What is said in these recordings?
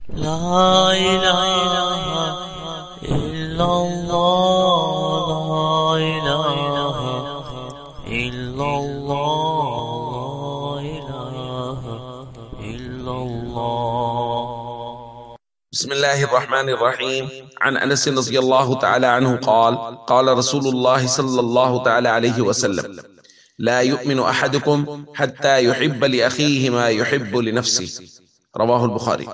لا إله إلا الله، لا إله إلا الله، لا إله إلا الله. بسم الله الرحمن الرحيم. عن أنس رضي الله تعالى عنه قال قال رسول الله صلى الله تعالى عليه وسلم لا يؤمن أحدكم حتى يحب لأخيه ما يحب لنفسه. رواہ البخاری۔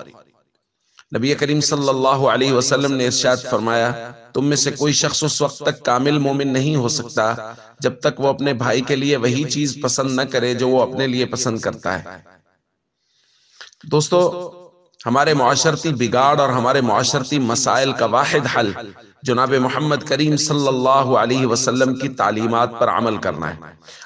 نبی کریم صلی اللہ علیہ وسلم نے ارشاد فرمایا، تم میں سے کوئی شخص اس وقت تک کامل مومن نہیں ہو سکتا جب تک وہ اپنے بھائی کے لیے وہی چیز پسند نہ کرے جو وہ اپنے لیے پسند کرتا ہے۔ دوستو، ہمارے معاشرتی بگاڑ اور ہمارے معاشرتی مسائل کا واحد حل جناب محمد کریم صلی اللہ علیہ وسلم کی تعلیمات پر عمل کرنا ہے،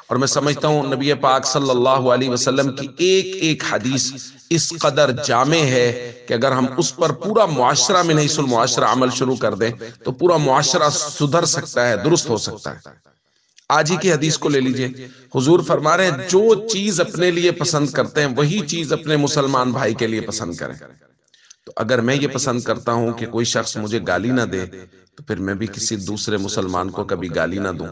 اور میں سمجھتا ہوں نبی پاک صلی اللہ علیہ وسلم کی ایک ایک حدیث اس قدر جامع ہے کہ اگر ہم اس پر پورا معاشرہ میں نہیں المعاشرہ عمل شروع کر دیں تو پورا معاشرہ سدھر سکتا ہے، درست ہو سکتا ہے۔ آج ہی کی حدیث کو لے لیجئے، حضور فرما رہے ہیں جو چیز اپنے لیے پسند کرتے ہیں وہی چیز اپنے مسلمان بھائی کے لیے پسند کریں۔ تو اگر میں یہ پسند کرتا ہوں کہ کوئی شخص مجھے گالی نہ دے تو پھر میں بھی کسی دوسرے مسلمان کو کبھی گالی نہ دوں۔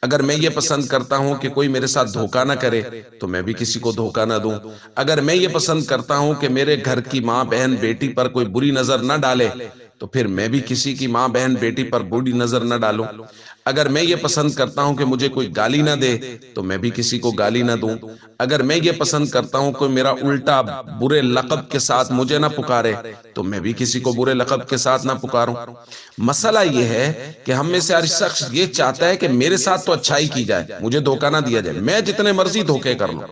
اگر میں یہ پسند کرتا ہوں کہ کوئی میرے ساتھ دھوکہ نہ کرے تو میں بھی کسی کو دھوکہ نہ دوں۔ اگر میں یہ پسند کرتا ہوں کہ میرے گھر کی ماں بہن بیٹی پر کوئی بری نظر نہ ڈالے تو پھر میں بھی کسی کی ماں بہن بیٹی پر بری نظر نہ ڈالوں۔ اگر میں یہ پسند کرتا ہوں کہ مجھے کوئی گالی نہ دے تو میں بھی کسی کو گالی نہ دوں۔ اگر میں یہ پسند کرتا ہوں کوئی میرا الٹا برے لقب کے ساتھ مجھے نہ پکارے تو میں بھی کسی کو برے لقب کے ساتھ نہ پکاروں۔ مسئلہ یہ ہے کہ ہم میں سے ہر شخص یہ چاہتا ہے کہ میرے ساتھ تو اچھائی کی جائے، مجھے دھوکہ نہ دیا جائے، میں جتنے مرضی دھوکے کر لوں،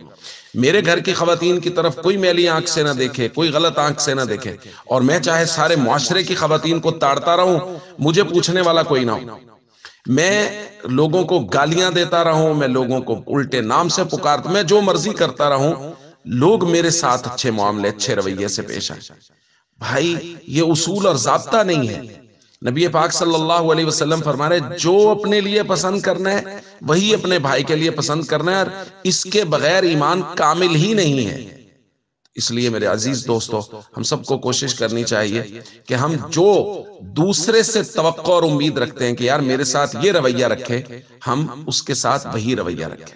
میرے گھر کی خواتین کی طرف کوئی میلی آنکھ سے نہ دیکھے، کوئی غلط آنکھ سے نہ دیکھے، اور میں چاہے سارے معاشرے کی خواتین کو تاڑتا رہوں، مجھے پوچھنے والا کوئی نہ ہو، میں لوگوں کو گالیاں دیتا رہوں، میں لوگوں کو الٹے نام سے پکارتا، میں جو مرضی کرتا رہوں، لوگ میرے ساتھ اچھے معاملے اچھے رویے سے پیش آئیں۔ بھائی یہ اصول اور ضابطہ نہیں ہے۔ نبی پاک صلی اللہ علیہ وسلم فرما رہے جو اپنے لیے پسند کرنا ہے وہی اپنے بھائی کے لیے پسند کرنا ہے، اور اس کے بغیر ایمان کامل ہی نہیں ہے۔ اس لیے میرے عزیز دوستو، ہم سب کو کوشش کرنی چاہیے کہ ہم جو دوسرے سے توقع اور امید رکھتے ہیں کہ یار میرے ساتھ یہ رویہ رکھے، ہم اس کے ساتھ وہی رویہ رکھیں۔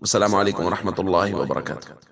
السلام علیکم ورحمۃ اللہ وبرکاتہ۔